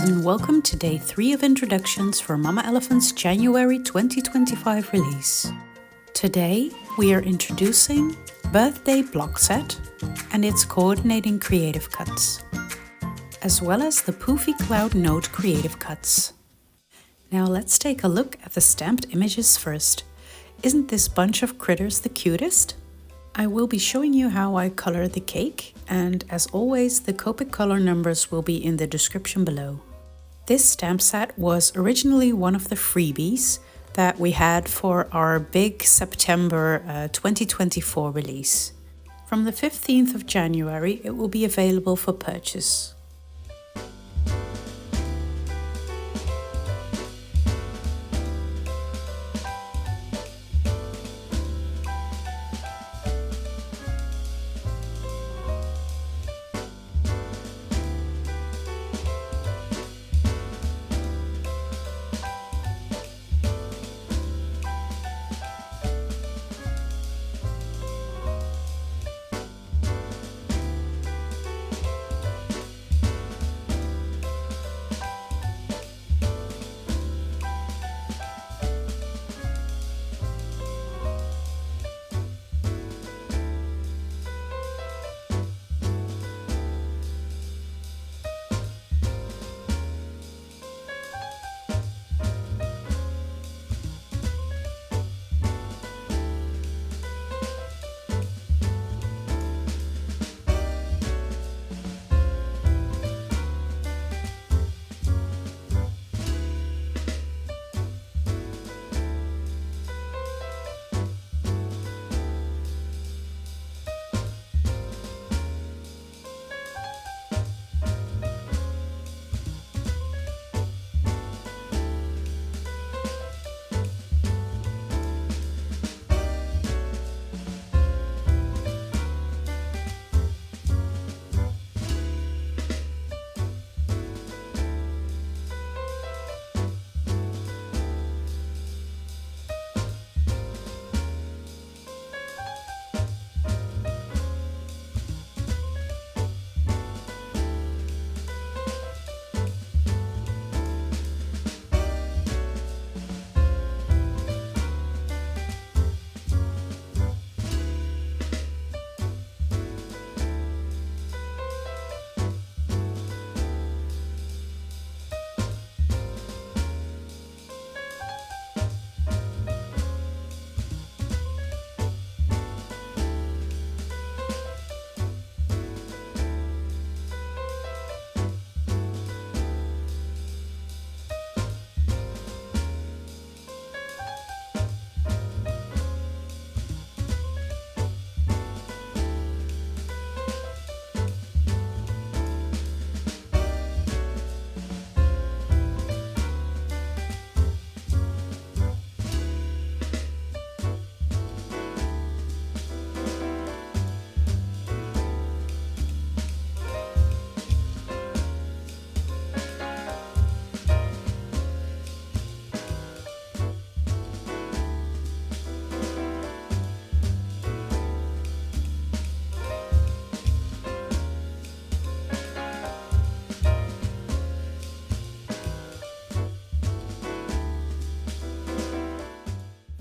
and welcome to day 3 of introductions for Mama Elephant's January 2025 release. Today we are introducing Birthday Block Set and its coordinating creative cuts, as well as the Poofy Cloud Note creative cuts. Now let's take a look at the stamped images first. Isn't this bunch of critters the cutest? I will be showing you how I color the cake, and as always the Copic color numbers will be in the description below. This stamp set was originally one of the freebies that we had for our big September 2024 release. From the 15th of January it will be available for purchase.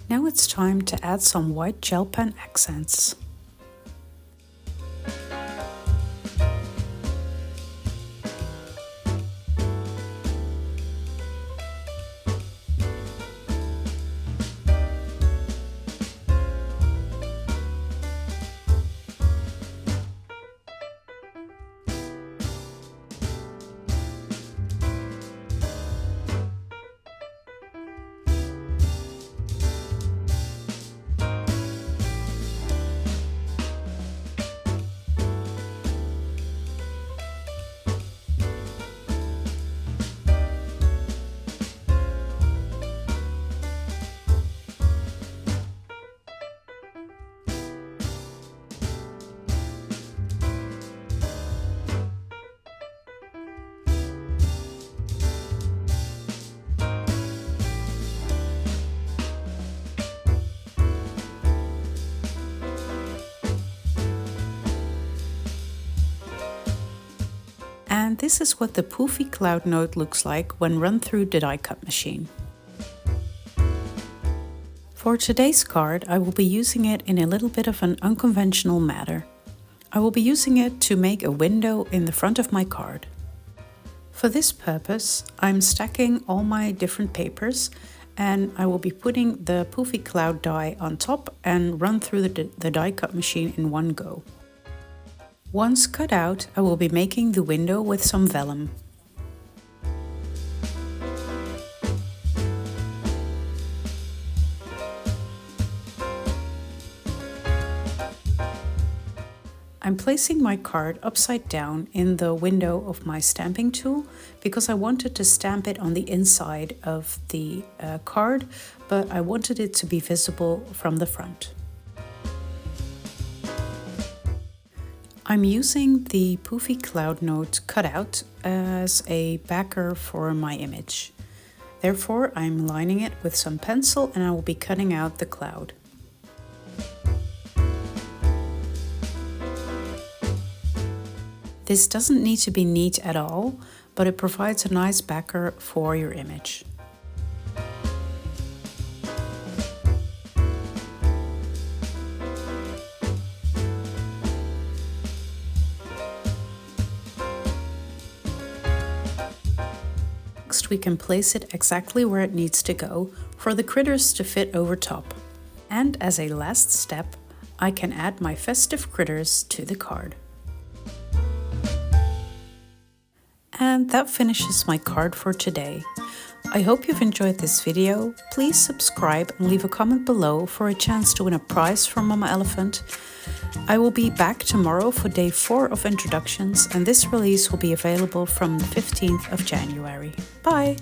Now it's time to add some white gel pen accents. And this is what the Poofy cloud note looks like when run through the die cut machine. For today's card, I will be using it in a little bit of an unconventional manner. I will be using it to make a window in the front of my card. For this purpose, I'm stacking all my different papers, and I will be putting the Poofy cloud die on top and run through the die cut machine in one go. Once cut out, I will be making the window with some vellum. I'm placing my card upside down in the window of my stamping tool because I wanted to stamp it on the inside of the card, but I wanted it to be visible from the front. I'm using the Poofy cloud note cutout as a backer for my image. Therefore, I'm lining it with some pencil and I will be cutting out the cloud. This doesn't need to be neat at all, but it provides a nice backer for your image. Next, we can place it exactly where it needs to go for the critters to fit over top. And as a last step, I can add my festive critters to the card. And that finishes my card for today. I hope you've enjoyed this video. Please subscribe and leave a comment below for a chance to win a prize from Mama Elephant. I will be back tomorrow for day 4 of introductions, and this release will be available from the 15th of January. Bye!